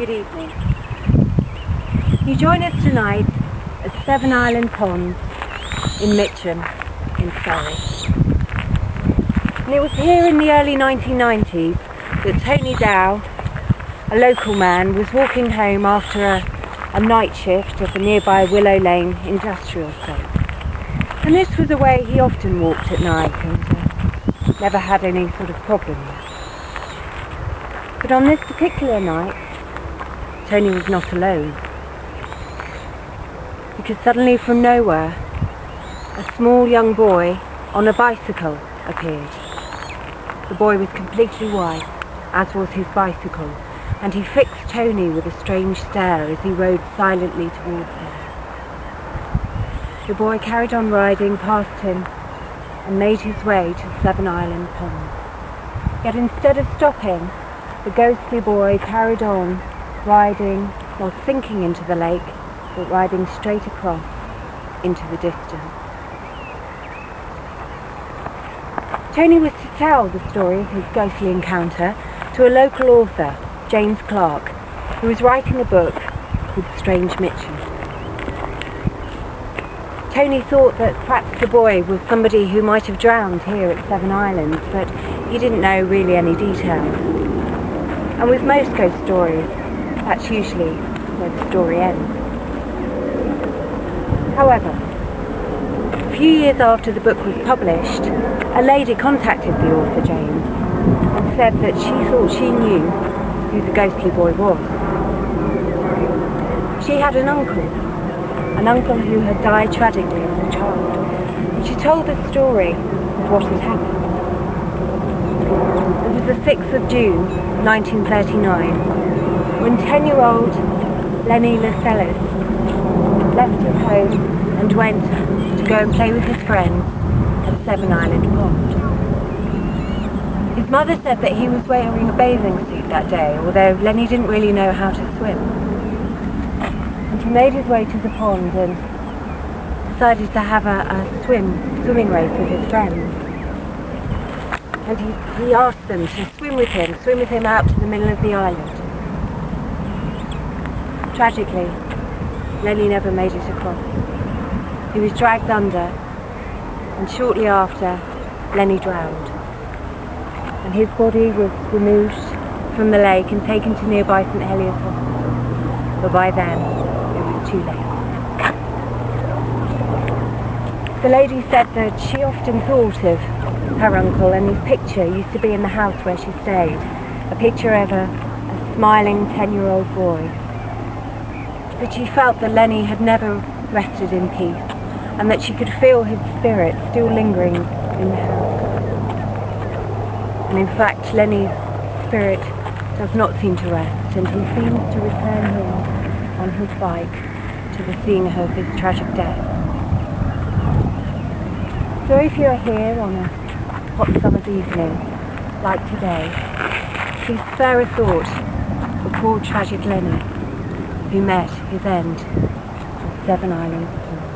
good evening. You join us tonight at 7 Island Ponds in Mitcham in Surrey. And it was here in the early 1990s that Tony Dow, a local man, was walking home after a night shift at the nearby Willow Lane industrial estate. And this was a way he often walked at night and never had any sort of problem with. But on this particular night, Tony was not alone. Because suddenly from nowhere, a small young boy on a bicycle appeared. The boy was completely white, as was his bicycle, and he fixed Tony with a strange stare as he rode silently towards him. The boy carried on riding past him and made his way to 7 Island Pond. Yet instead of stopping, the ghostly boy carried on riding, not sinking into the lake, but riding straight across into the distance. Tony was to tell the story of his ghostly encounter to a local author, James Clark, who was writing a book called Strange Mitcham. Tony thought that perhaps the boy was somebody who might have drowned here at 7 Islands, but he didn't know really any details. And with most ghost stories, that's usually where the story ends. However, a few years after the book was published, a lady contacted the author, James, and said that she thought she knew who the ghostly boy was. She had an uncle who had died tragically as a child, and she told the story of what had happened. It was the 6th of June, 1939, when 10-year-old Lenny Lascelles left his home and went to go and play with his friends at 7 Island Pond. His mother said that he was wearing a bathing suit that day, although Lenny didn't really know how to swim. And he made his way to the pond and decided to have a swimming race with his friends. And he asked them to swim with him out to the middle of the island. Tragically, Lenny never made it across. He was dragged under, and shortly after, Lenny drowned. And his body was removed from the lake and taken to nearby St Heliers Hospital, but by then, it was too late. The lady said that she often thought of her uncle, and his picture used to be in the house where she stayed, a picture of a smiling 10-year-old boy. But she felt that Lenny had never rested in peace, and that she could feel his spirit still lingering in the house. And in fact, Lenny's spirit does not seem to rest, and he seems to return here on his bike to the scene of his tragic death. So if you're here on a hot summer's evening, like today, please spare a thought for poor tragic Lenny, who met his end at 7 Island Pond.